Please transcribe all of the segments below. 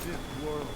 this world.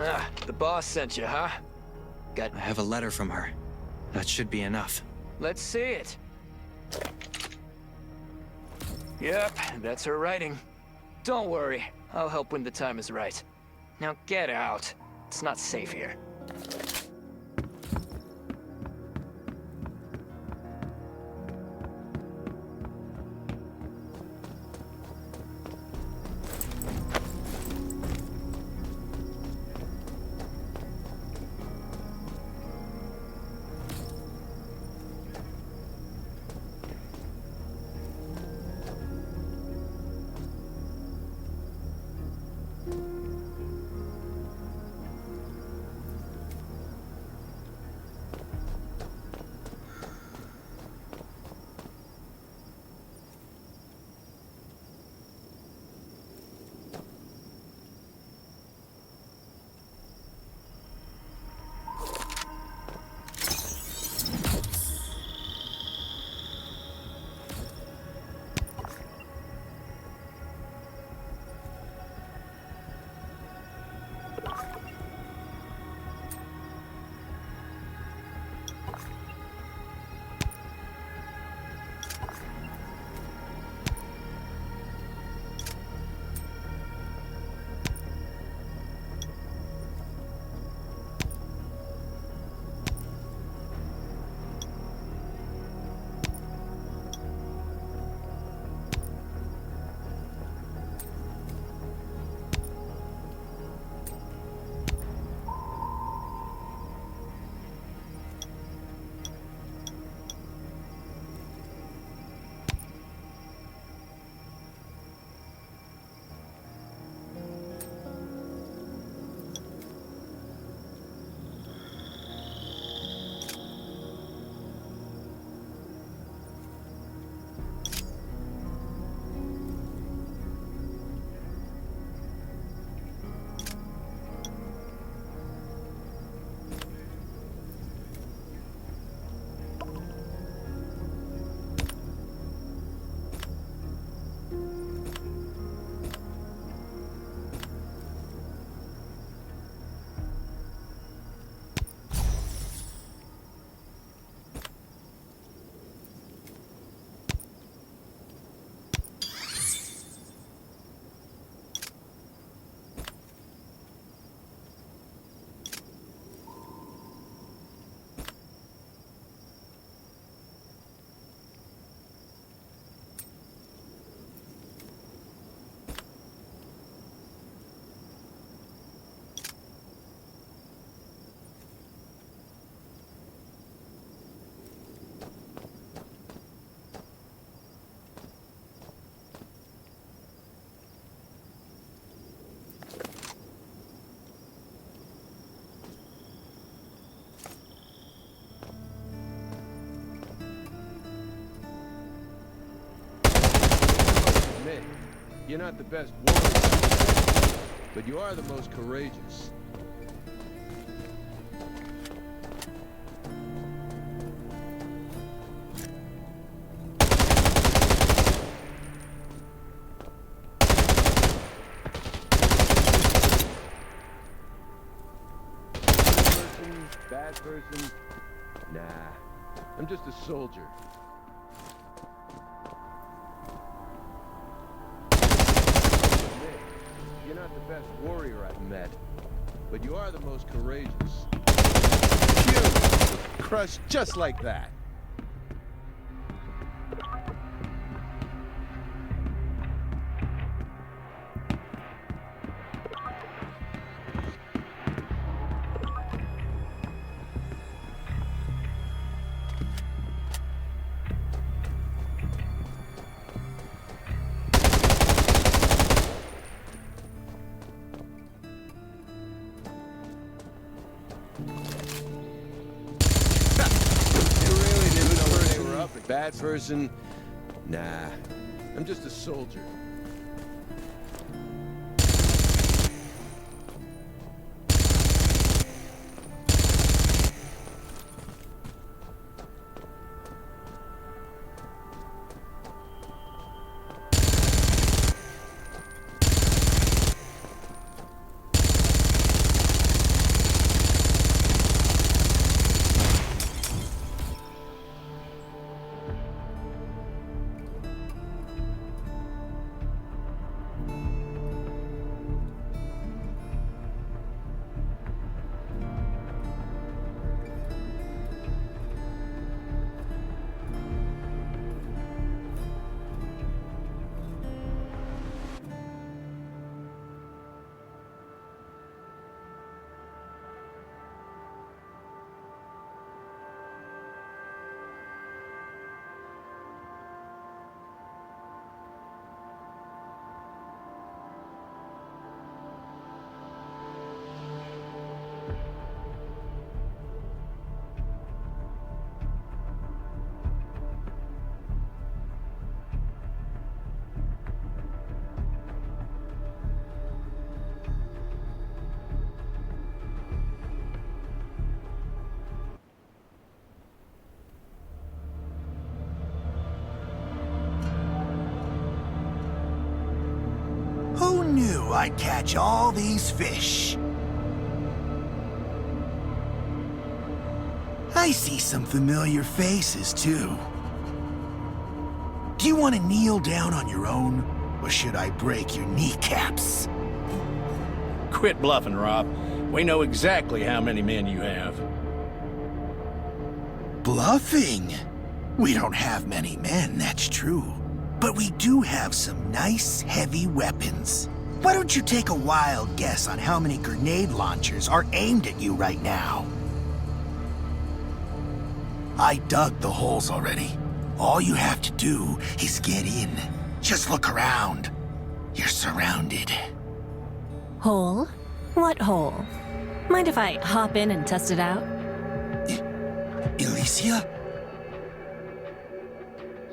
Ah, the boss sent you, huh? I have a letter from her. That should be enough. Let's see it. Yep, that's her writing. Don't worry, I'll help when the time is right. Now get out. It's not safe here. You're not the best warrior, but you are the most courageous. bad person? Nah, I'm just a soldier. You're not the best warrior I've met, but you are the most courageous. Phew! Crushed just like that. Bad person? Nah, I'm just a soldier. Who knew I'd catch all these fish? I see some familiar faces, too. Do you want to kneel down on your own, or should I break your kneecaps? Quit bluffing, Rob. We know exactly how many men you have. Bluffing? We don't have many men, that's true. But we do have some nice, heavy weapons. Why don't you take a wild guess on how many grenade launchers are aimed at you right now? I dug the holes already. All you have to do is get in. Just look around. You're surrounded. Hole? What hole? Mind if I hop in and test it out? Alicia?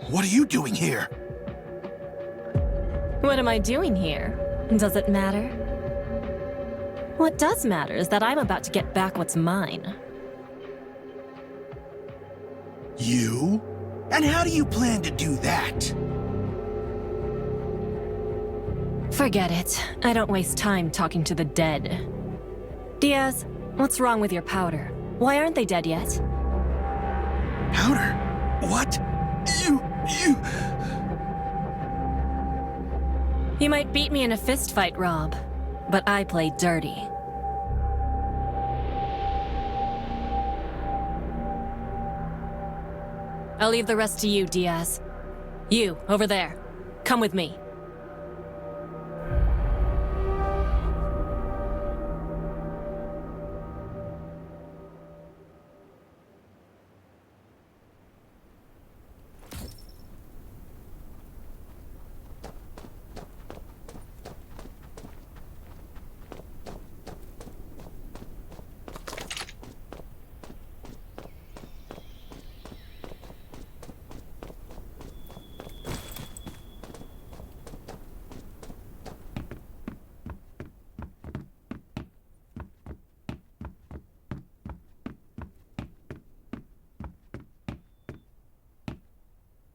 What are you doing here? What am I doing here? Does it matter? What does matter is that I'm about to get back what's mine. You? And how do you plan to do that? Forget it. I don't waste time talking to the dead. Diaz, what's wrong with your powder? Why aren't they dead yet? Powder? What? You... You might beat me in a fist fight, Rob, but I play dirty. I'll leave the rest to you, Diaz. You, over there. Come with me.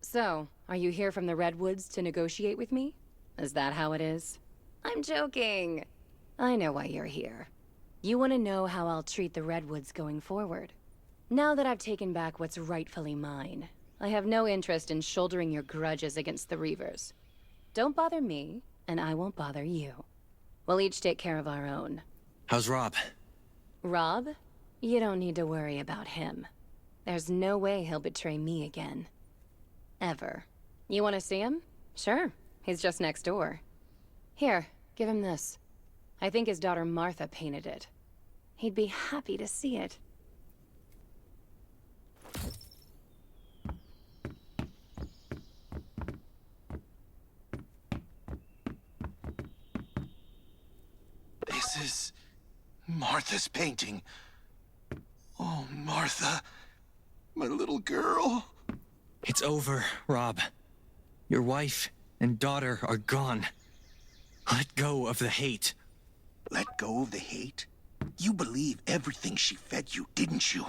So, are you here from the Redwoods to negotiate with me? Is that how it is? I'm joking. I know why you're here. You want to know how I'll treat the Redwoods going forward? Now that I've taken back what's rightfully mine, I have no interest in shouldering your grudges against the Reavers. Don't bother me, and I won't bother you. We'll each take care of our own. How's Rob? Rob? You don't need to worry about him. There's no way he'll betray me again. Ever. You want to see him? Sure. He's just next door. Here, give him this. I think his daughter Martha painted it. He'd be happy to see it. This is Martha's painting. Oh, Martha. My little girl. It's over, Rob. Your wife and daughter are gone. Let go of the hate. Let go of the hate? You believe everything she fed you, didn't you?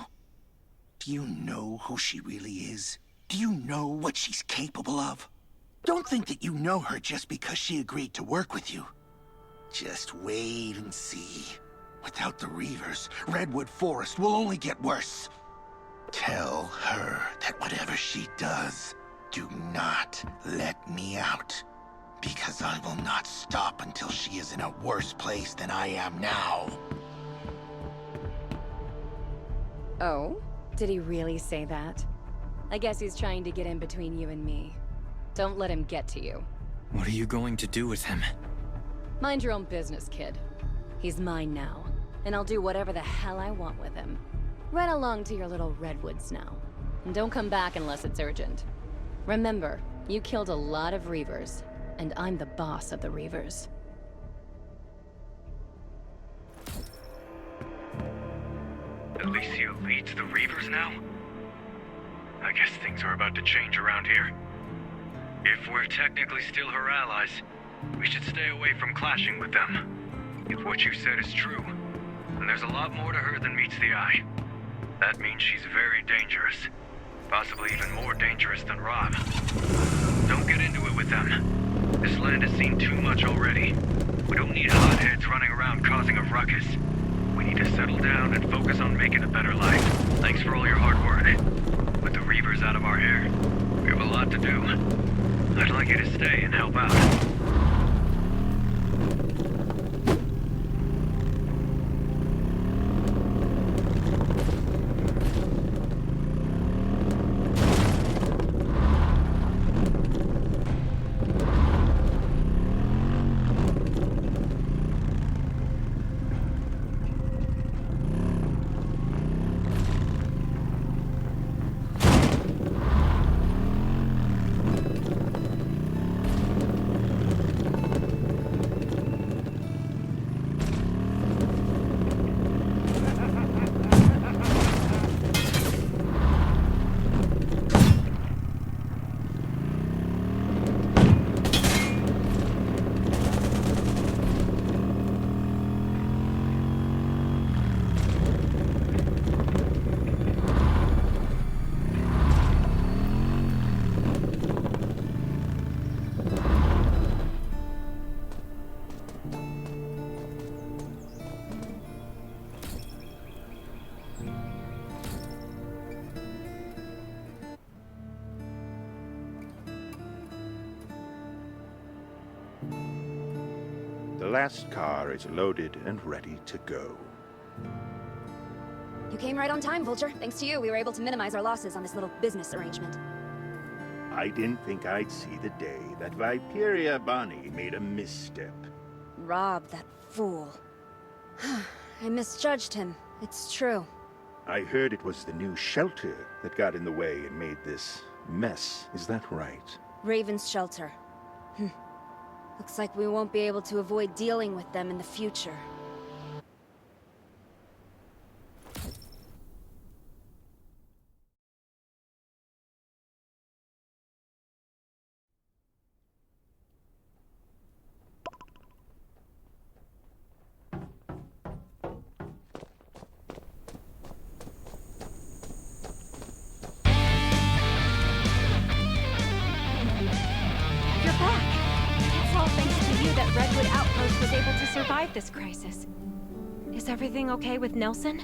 Do you know who she really is? Do you know what she's capable of? Don't think that you know her just because she agreed to work with you. Just wait and see. Without the Reavers, Redwood Forest will only get worse. Tell her that whatever she does, do not let me out. Because I will not stop until she is in a worse place than I am now. Oh? Did he really say that? I guess he's trying to get in between you and me. Don't let him get to you. What are you going to do with him? Mind your own business, kid. He's mine now, and I'll do whatever the hell I want with him. Run along to your little Redwoods now. And don't come back unless it's urgent. Remember, you killed a lot of Reavers, and I'm the boss of the Reavers. Alicia leads the Reavers now? I guess things are about to change around here. If we're technically still her allies, we should stay away from clashing with them. If what you said is true, then there's a lot more to her than meets the eye. That means she's very dangerous. Possibly even more dangerous than Rob. Don't get into it with them. This land has seen too much already. We don't need hotheads running around causing a ruckus. We need to settle down and focus on making a better life. Thanks for all your hard work. With the Reavers out of our hair, we have a lot to do. I'd like you to stay and help out. The last car is loaded and ready to go. You came right on time, Vulture. Thanks to you, we were able to minimize our losses on this little business arrangement. I didn't think I'd see the day that Viperia Bonnie made a misstep. Rob, that fool. I misjudged him. It's true. I heard it was the new shelter that got in the way and made this mess. Is that right? Raven's shelter. Looks like we won't be able to avoid dealing with them in the future. You're back. It's all thanks to you that Redwood Outpost was able to survive this crisis. Is everything okay with Nelson?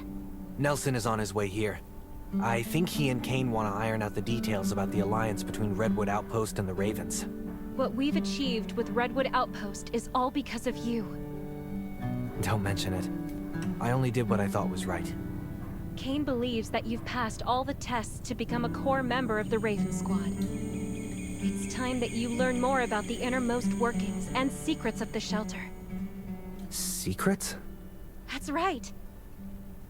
Nelson is on his way here. I think he and Kane want to iron out the details about the alliance between Redwood Outpost and the Ravens. What we've achieved with Redwood Outpost is all because of you. Don't mention it. I only did what I thought was right. Kane believes that you've passed all the tests to become a core member of the Raven Squad. It's time that you learn more about the innermost workings and secrets of the shelter. Secrets? That's right.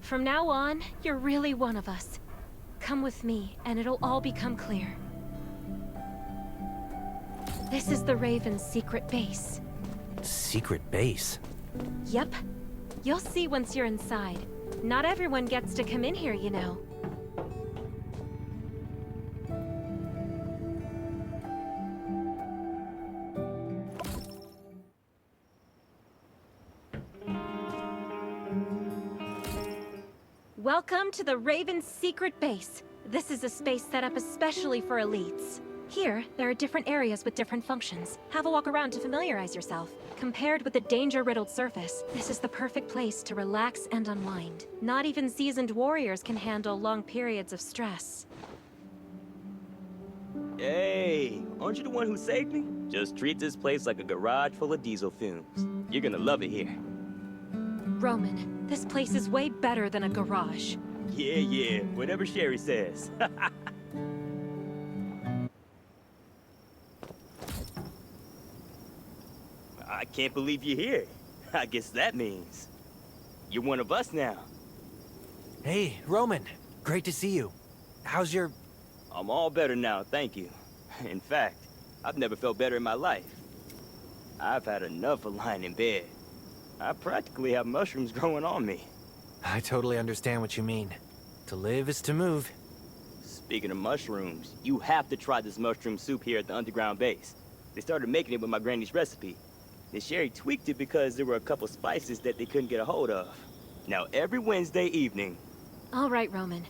From now on, you're really one of us. Come with me, and it'll all become clear. This is the Raven's secret base. Secret base? Yep. You'll see once you're inside. Not everyone gets to come in here, you know. Welcome to the Raven's secret base. This is a space set up especially for elites. Here, there are different areas with different functions. Have a walk around to familiarize yourself. Compared with the danger-riddled surface, this is the perfect place to relax and unwind. Not even seasoned warriors can handle long periods of stress. Hey, aren't you the one who saved me? Just treat this place like a garage full of diesel fumes. You're gonna love it here. Roman, this place is way better than a garage. Yeah, whatever Sherry says. I can't believe you're here. I guess that means you're one of us now. Hey, Roman. Great to see you. How's your... I'm all better now, thank you. In fact, I've never felt better in my life. I've had enough of lying in bed. I practically have mushrooms growing on me. I totally understand what you mean. To live is to move. Speaking of mushrooms, you have to try this mushroom soup here at the underground base. They started making it with my granny's recipe. Then Sherry tweaked it because there were a couple spices that they couldn't get a hold of. Now every Wednesday evening... All right, Roman.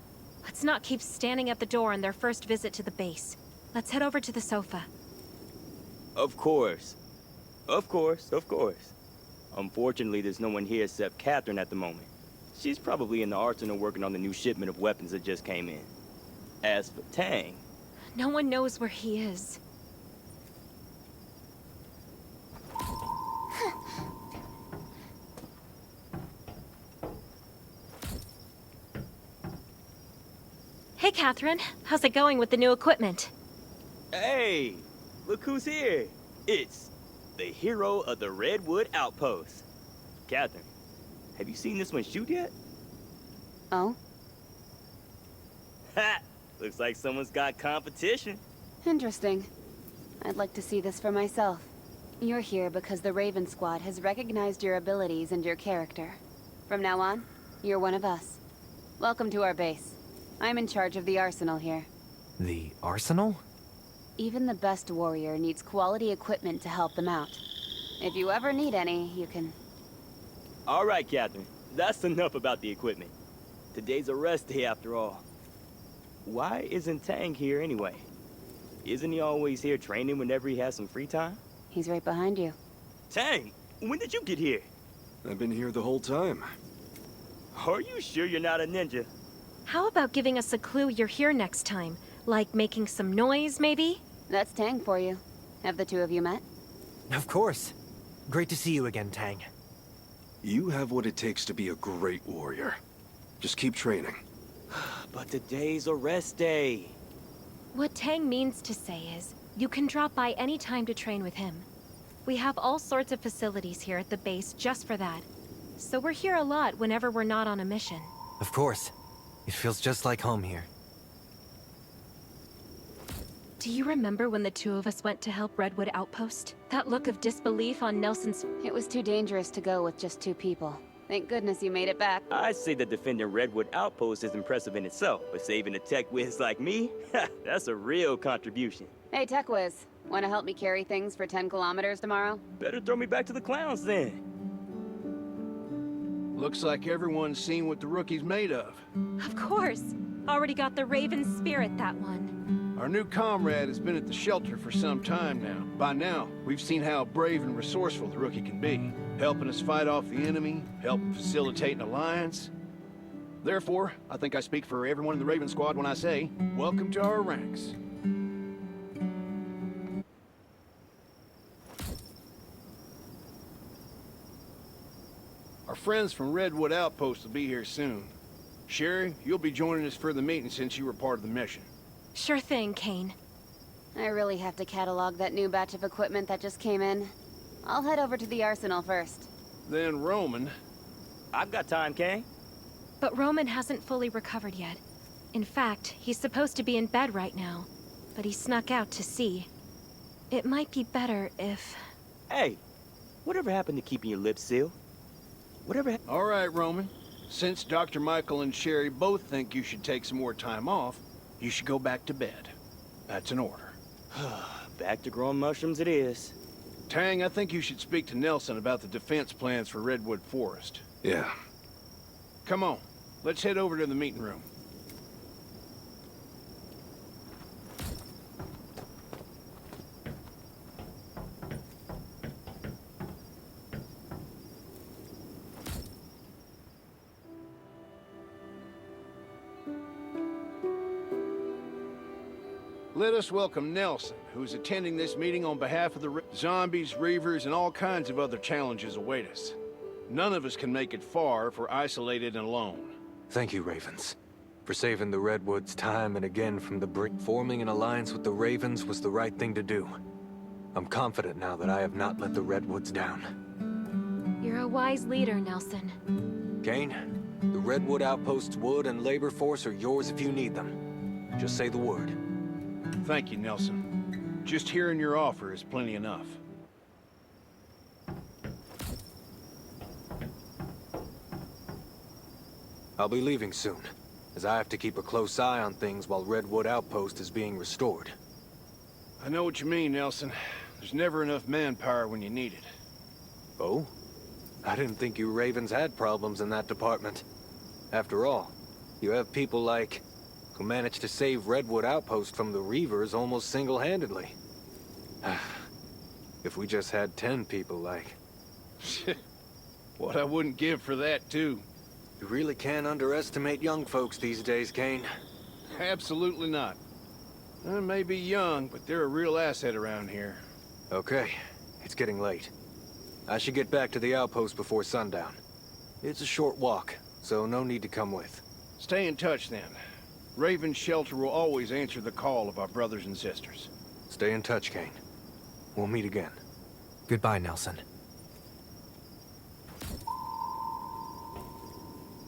Let's not keep standing at the door on their first visit to the base. Let's head over to the sofa. Of course. Of course. Unfortunately, there's no one here except Catherine at the moment. She's probably in the arsenal working on the new shipment of weapons that just came in. As for Tang... No one knows where he is. Hey, Catherine. How's it going with the new equipment? Hey! Look who's here! It's the hero of the Redwood Outpost. Catherine, have you seen this one shoot yet? Oh? Ha! Looks like someone's got competition. Interesting. I'd like to see this for myself. You're here because the Raven Squad has recognized your abilities and your character. From now on, you're one of us. Welcome to our base. I'm in charge of the arsenal here. The arsenal? Even the best warrior needs quality equipment to help them out. If you ever need any, you can... All right, Catherine. That's enough about the equipment. Today's a rest day after all. Why isn't Tang here anyway? Isn't he always here training whenever he has some free time? He's right behind you. Tang, when did you get here? I've been here the whole time. Are you sure you're not a ninja? How about giving us a clue you're here next time? Like making some noise, maybe? That's Tang for you. Have the two of you met? Of course. Great to see you again, Tang. You have what it takes to be a great warrior. Just keep training. But today's a rest day. What Tang means to say is, you can drop by any time to train with him. We have all sorts of facilities here at the base just for that. So we're here a lot whenever we're not on a mission. Of course. It feels just like home here. Do you remember when the two of us went to help Redwood Outpost? That look of disbelief on Nelson's... It was too dangerous to go with just two people. Thank goodness you made it back. I'd say that defending Redwood Outpost is impressive in itself, but saving a tech whiz like me? That's a real contribution. Hey, Tech Whiz. Want to help me carry things for 10 kilometers tomorrow? Better throw me back to the clowns then. Looks like everyone's seen what the rookie's made of. Of course. Already got the Raven spirit, that one. Our new comrade has been at the shelter for some time now. By now, we've seen how brave and resourceful the rookie can be, helping us fight off the enemy, helping facilitate an alliance. Therefore, I think I speak for everyone in the Raven Squad when I say, welcome to our ranks. Our friends from Redwood Outpost will be here soon. Sherry, you'll be joining us for the meeting since you were part of the mission. Sure thing, Kane. I really have to catalog that new batch of equipment that just came in. I'll head over to the arsenal first. Then Roman... I've got time, Kane. But Roman hasn't fully recovered yet. In fact, he's supposed to be in bed right now, but he snuck out to see. It might be better if... Hey, whatever happened to keeping your lips sealed? Whatever... All right, Roman. Since Dr. Michael and Sherry both think you should take some more time off, you should go back to bed. That's an order. Back to growing mushrooms it is. Tang, I think you should speak to Nelson about the defense plans for Redwood Forest. Yeah. Come on, let's head over to the meeting room. Let us welcome Nelson, who is attending this meeting on behalf of the zombies, reavers, and all kinds of other challenges await us. None of us can make it far if we're isolated and alone. Thank you, Ravens, for saving the Redwoods time and again from the brink. Forming an alliance with the Ravens was the right thing to do. I'm confident now that I have not let the Redwoods down. You're a wise leader, Nelson. Kane, the Redwood Outpost's wood and labor force are yours if you need them. Just say the word. Thank you, Nelson. Just hearing your offer is plenty enough. I'll be leaving soon, as I have to keep a close eye on things while Redwood Outpost is being restored. I know what you mean, Nelson. There's never enough manpower when you need it. Oh? I didn't think you Ravens had problems in that department. After all, you have people like... who managed to save Redwood Outpost from the Reavers almost single-handedly. If we just had 10 people like... What I wouldn't give for that, too. You really can't underestimate young folks these days, Kane. Absolutely not. They may be young, but they're a real asset around here. Okay, it's getting late. I should get back to the outpost before sundown. It's a short walk, so no need to come with. Stay in touch, then. Raven's shelter will always answer the call of our brothers and sisters. Stay in touch, Kane. We'll meet again. Goodbye, Nelson.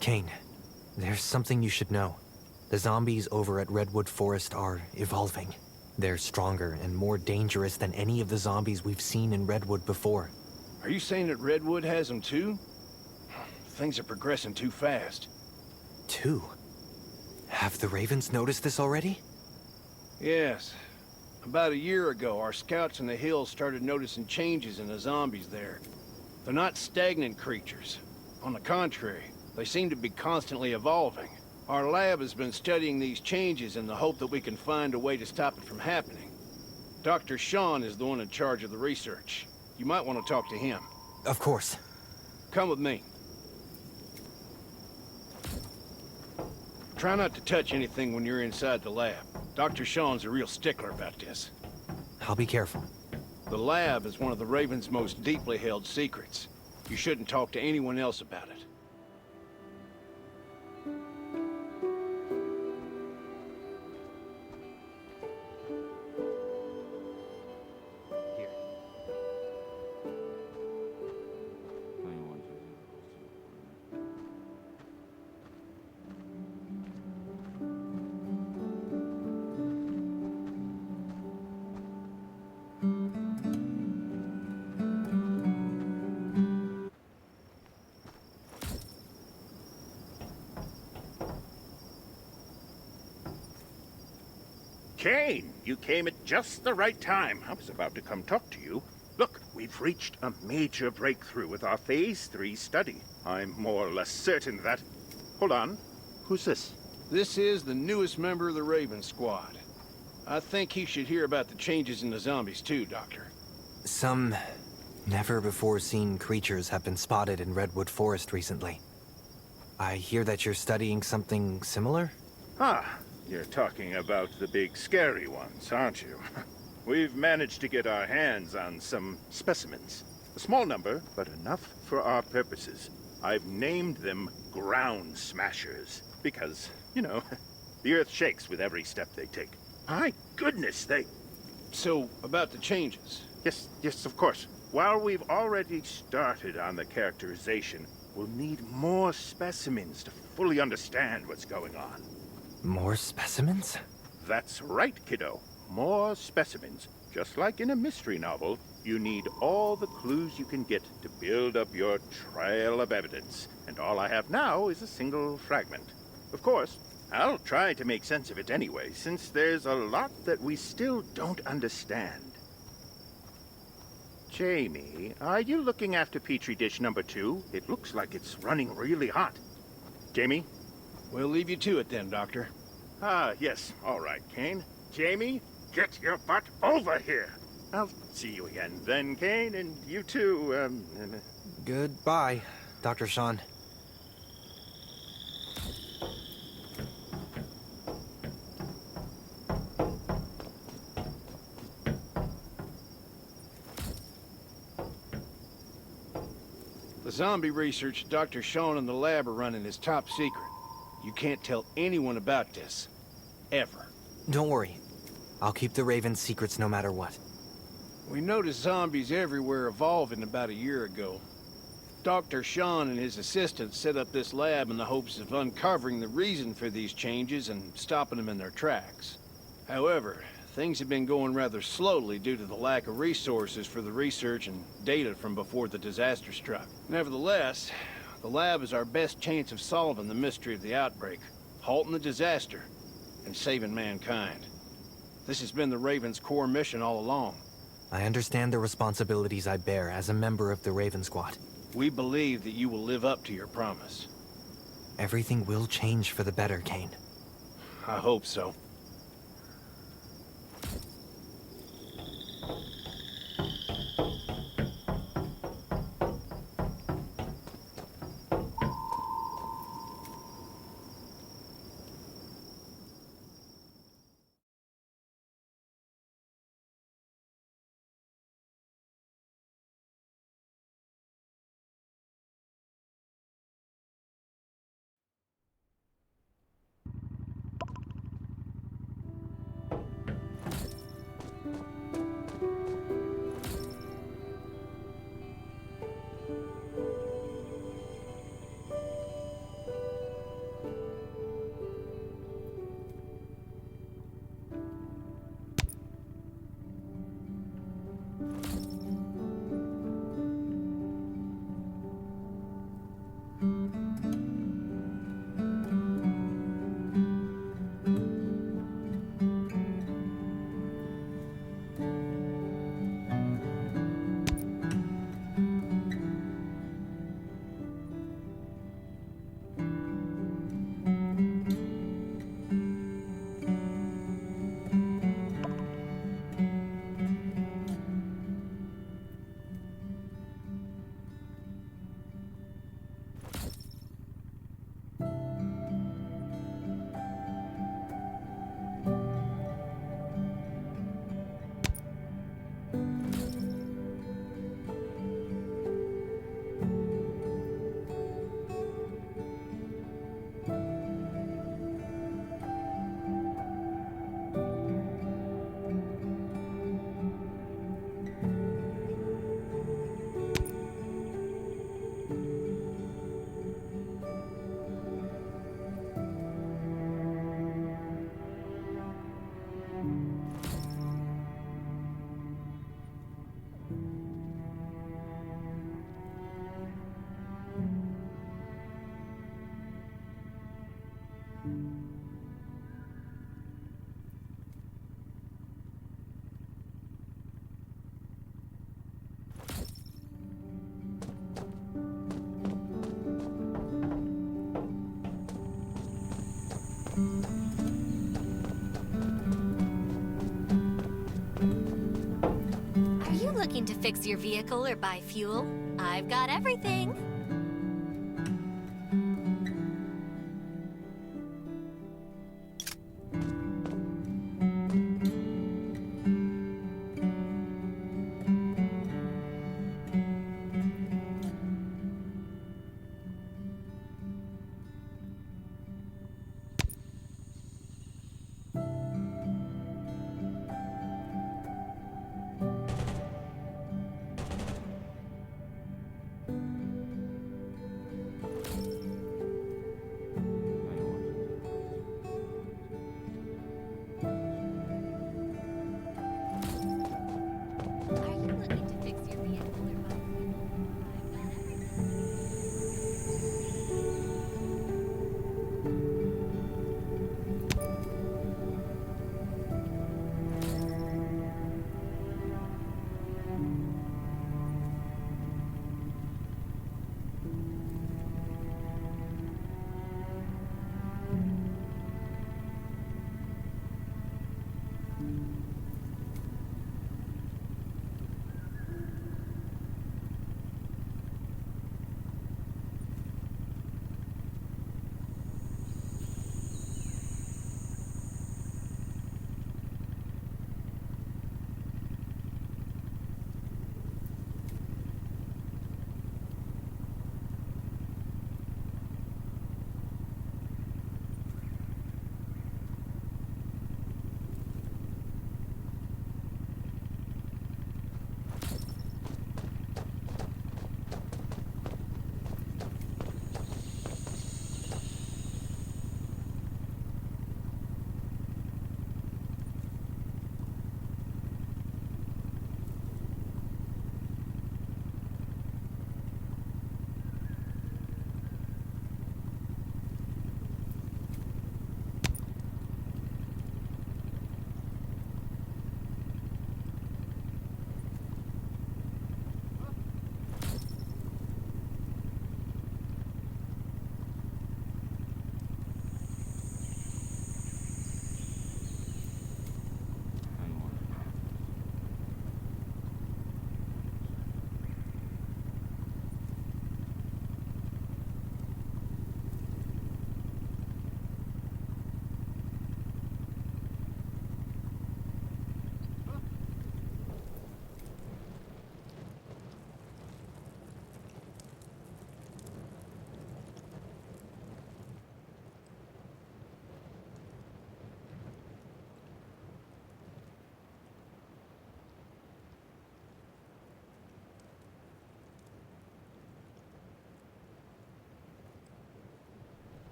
Kane, there's something you should know. The zombies over at Redwood Forest are evolving. They're stronger and more dangerous than any of the zombies we've seen in Redwood before. Are you saying that Redwood has them too? Things are progressing too fast. Two? Have the Ravens noticed this already? Yes. About a year ago, our scouts in the hills started noticing changes in the zombies there. They're not stagnant creatures. On the contrary, they seem to be constantly evolving. Our lab has been studying these changes in the hope that we can find a way to stop it from happening. Dr. Sean is the one in charge of the research. You might want to talk to him. Of course. Come with me. Try not to touch anything when you're inside the lab. Dr. Sean's a real stickler about this. I'll be careful. The lab is one of the Raven's most deeply held secrets. You shouldn't talk to anyone else about it. Kane, you came at just the right time. I was about to come talk to you. Look, we've reached a major breakthrough with our Phase 3 study. I'm more or less certain that... Hold on. Who's this? This is the newest member of the Raven Squad. I think he should hear about the changes in the zombies too, Doctor. Some never-before-seen creatures have been spotted in Redwood Forest recently. I hear that you're studying something similar? Ah, you're talking about the big scary ones, aren't you? We've managed to get our hands on some specimens. A small number, but enough for our purposes. I've named them ground smashers because, you know, the earth shakes with every step they take. My goodness, they... So, about the changes? Yes, of course. While we've already started on the characterization, we'll need more specimens to fully understand what's going on. More specimens? That's right, kiddo. More specimens. Just like in a mystery novel, you need all the clues you can get to build up your trail of evidence. And all I have now is a single fragment. Of course, I'll try to make sense of it anyway, since there's a lot that we still don't understand. Jamie, are you looking after Petri dish number 2? It looks like it's running really hot. Jamie? We'll leave you to it then, Doctor. Ah, yes. All right, Kane. Jamie, get your butt over here. I'll see you again then, Kane, and you too, Goodbye, Dr. Sean. The zombie research Dr. Sean and the lab are running is top secret. You can't tell anyone about this. Ever. Don't worry. I'll keep the Raven's secrets no matter what. We noticed zombies everywhere evolving about a year ago. Dr. Sean and his assistants set up this lab in the hopes of uncovering the reason for these changes and stopping them in their tracks. However, things have been going rather slowly due to the lack of resources for the research and data from before the disaster struck. Nevertheless, the lab is our best chance of solving the mystery of the outbreak, halting the disaster, and saving mankind. This has been the Raven's core mission all along. I understand the responsibilities I bear as a member of the Raven Squad. We believe that you will live up to your promise. Everything will change for the better, Kane. I hope so. Looking to fix your vehicle or buy fuel? I've got everything.